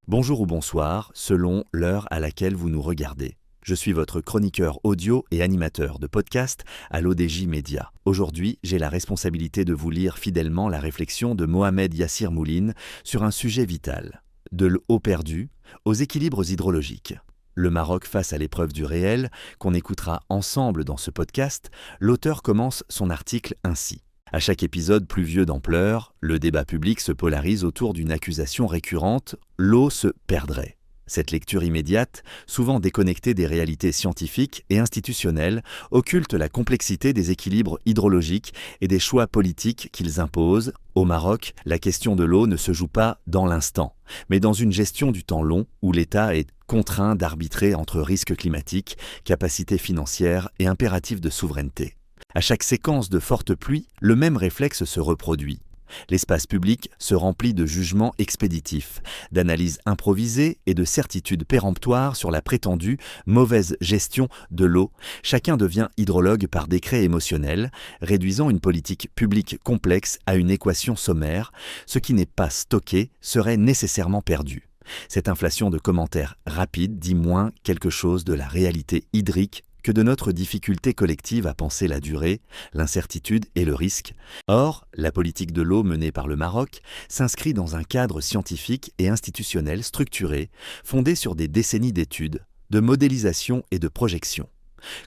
Bonjour ou bonsoir, selon l'heure à laquelle vous nous regardez. Je suis votre chroniqueur audio et animateur de podcast à l'ODJ Média. Aujourd'hui, j'ai la responsabilité de vous lire fidèlement la réflexion de Mohamed Yassir Mouline sur un sujet vital. De l'eau perdue aux équilibres hydrologiques. Le Maroc face à l'épreuve du réel, qu'on écoutera ensemble dans ce podcast, l'auteur commence son article ainsi. À chaque épisode pluvieux d'ampleur, le débat public se polarise autour d'une accusation récurrente, l'eau se perdrait. Cette lecture immédiate, souvent déconnectée des réalités scientifiques et institutionnelles, occulte la complexité des équilibres hydrologiques et des choix politiques qu'ils imposent. Au Maroc, la question de l'eau ne se joue pas dans l'instant, mais dans une gestion du temps long où l'État est contraint d'arbitrer entre risques climatiques, capacités financières et impératifs de souveraineté. À chaque séquence de fortes pluies, le même réflexe se reproduit. L'espace public se remplit de jugements expéditifs, d'analyses improvisées et de certitudes péremptoires sur la prétendue mauvaise gestion de l'eau. Chacun devient hydrologue par décret émotionnel, réduisant une politique publique complexe à une équation sommaire. Ce qui n'est pas stocké serait nécessairement perdu. Cette inflation de commentaires rapides dit moins quelque chose de la réalité hydrique que de notre difficulté collective à penser la durée, l'incertitude et le risque. Or, la politique de l'eau menée par le Maroc s'inscrit dans un cadre scientifique et institutionnel structuré, fondé sur des décennies d'études, de modélisation et de projection.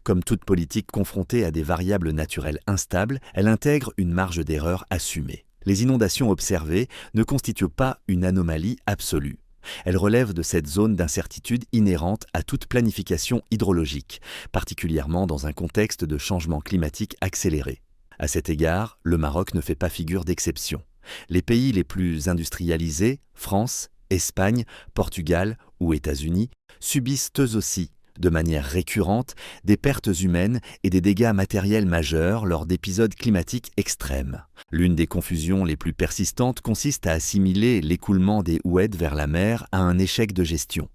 Comme toute politique confrontée à des variables naturelles instables, elle intègre une marge d'erreur assumée. Les inondations observées ne constituent pas une anomalie absolue. Elle relève de cette zone d'incertitude inhérente à toute planification hydrologique, particulièrement dans un contexte de changement climatique accéléré. À cet égard, le Maroc ne fait pas figure d'exception. Les pays les plus industrialisés, France, Espagne, Portugal ou États-Unis, subissent eux aussi, de manière récurrente, des pertes humaines et des dégâts matériels majeurs lors d'épisodes climatiques extrêmes. L'une des confusions les plus persistantes consiste à assimiler l'écoulement des oueds vers la mer à un échec de gestion.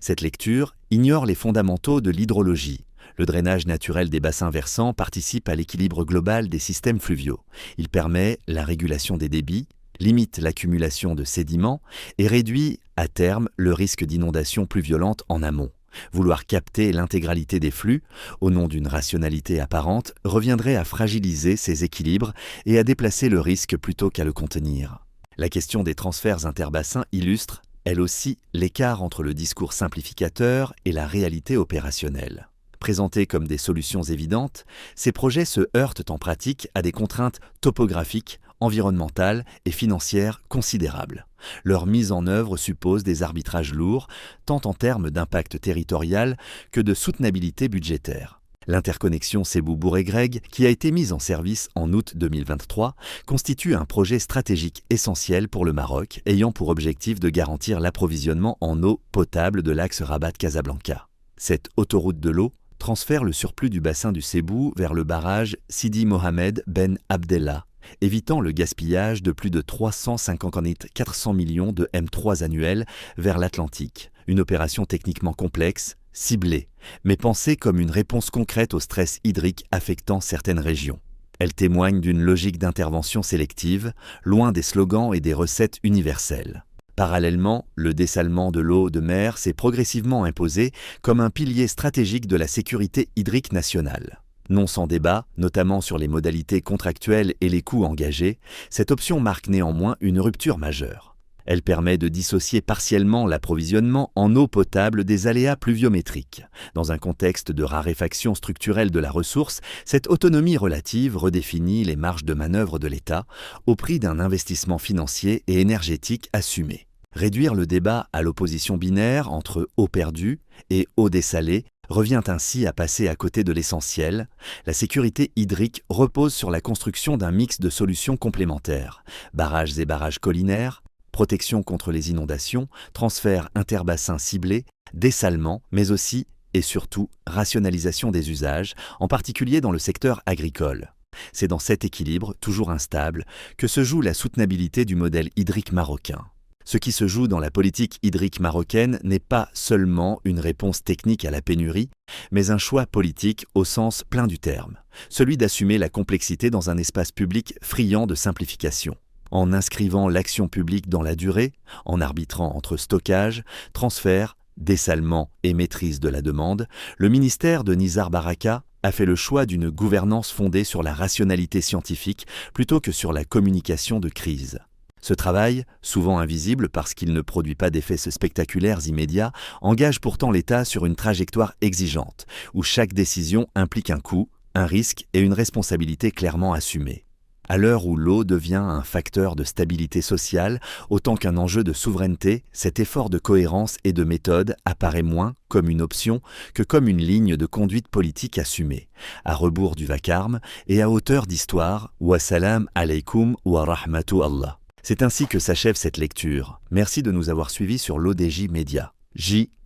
Cette lecture ignore les fondamentaux de l'hydrologie. Le drainage naturel des bassins versants participe à l'équilibre global des systèmes fluviaux. Il permet la régulation des débits, limite l'accumulation de sédiments et réduit, à terme, le risque d'inondations plus violentes en amont. Vouloir capter l'intégralité des flux, au nom d'une rationalité apparente, reviendrait à fragiliser ces équilibres et à déplacer le risque plutôt qu'à le contenir. La question des transferts interbassins illustre, elle aussi, l'écart entre le discours simplificateur et la réalité opérationnelle. Présentés comme des solutions évidentes, ces projets se heurtent en pratique à des contraintes topographiques, environnementales et financières considérables. Leur mise en œuvre suppose des arbitrages lourds, tant en termes d'impact territorial que de soutenabilité budgétaire. L'interconnexion Cepous-Bourg-et-Greg, qui a été mise en service en août 2023, constitue un projet stratégique essentiel pour le Maroc, ayant pour objectif de garantir l'approvisionnement en eau potable de l'axe Rabat-Casablanca. Cette autoroute de l'eau transfère le surplus du bassin du Cepous vers le barrage Sidi Mohamed Ben Abdellah, évitant le gaspillage de plus de 400 millions de M3 annuels vers l'Atlantique. Une opération techniquement complexe, ciblée, mais pensée comme une réponse concrète au stress hydrique affectant certaines régions. Elle témoigne d'une logique d'intervention sélective, loin des slogans et des recettes universelles. Parallèlement, le dessalement de l'eau de mer s'est progressivement imposé comme un pilier stratégique de la sécurité hydrique nationale. Non sans débat, notamment sur les modalités contractuelles et les coûts engagés, cette option marque néanmoins une rupture majeure. Elle permet de dissocier partiellement l'approvisionnement en eau potable des aléas pluviométriques. Dans un contexte de raréfaction structurelle de la ressource, cette autonomie relative redéfinit les marges de manœuvre de l'État au prix d'un investissement financier et énergétique assumé. Réduire le débat à l'opposition binaire entre eau perdue et eau dessalée revient ainsi à passer à côté de l'essentiel. La sécurité hydrique repose sur la construction d'un mix de solutions complémentaires, barrages et barrages collinaires, protection contre les inondations, transfert interbassin ciblé, dessalement, mais aussi et surtout rationalisation des usages, en particulier dans le secteur agricole. C'est dans cet équilibre, toujours instable, que se joue la soutenabilité du modèle hydrique marocain. Ce qui se joue dans la politique hydrique marocaine n'est pas seulement une réponse technique à la pénurie, mais un choix politique au sens plein du terme, celui d'assumer la complexité dans un espace public friand de simplification. en inscrivant l'action publique dans la durée, en arbitrant entre stockage, transfert, dessalement et maîtrise de la demande, le ministère de Nizar Baraka a fait le choix d'une gouvernance fondée sur la rationalité scientifique plutôt que sur la communication de crise. Ce travail, souvent invisible parce qu'il ne produit pas d'effets spectaculaires immédiats, engage pourtant l'État sur une trajectoire exigeante, où chaque décision implique un coût, un risque et une responsabilité clairement assumée. À l'heure où l'eau devient un facteur de stabilité sociale, autant qu'un enjeu de souveraineté, cet effort de cohérence et de méthode apparaît moins comme une option que comme une ligne de conduite politique assumée, à rebours du vacarme et à hauteur d'histoire. Wassalam alaykoum wa rahmatu Allah. C'est ainsi que s'achève cette lecture. Merci de nous avoir suivis sur l'ODJ Média.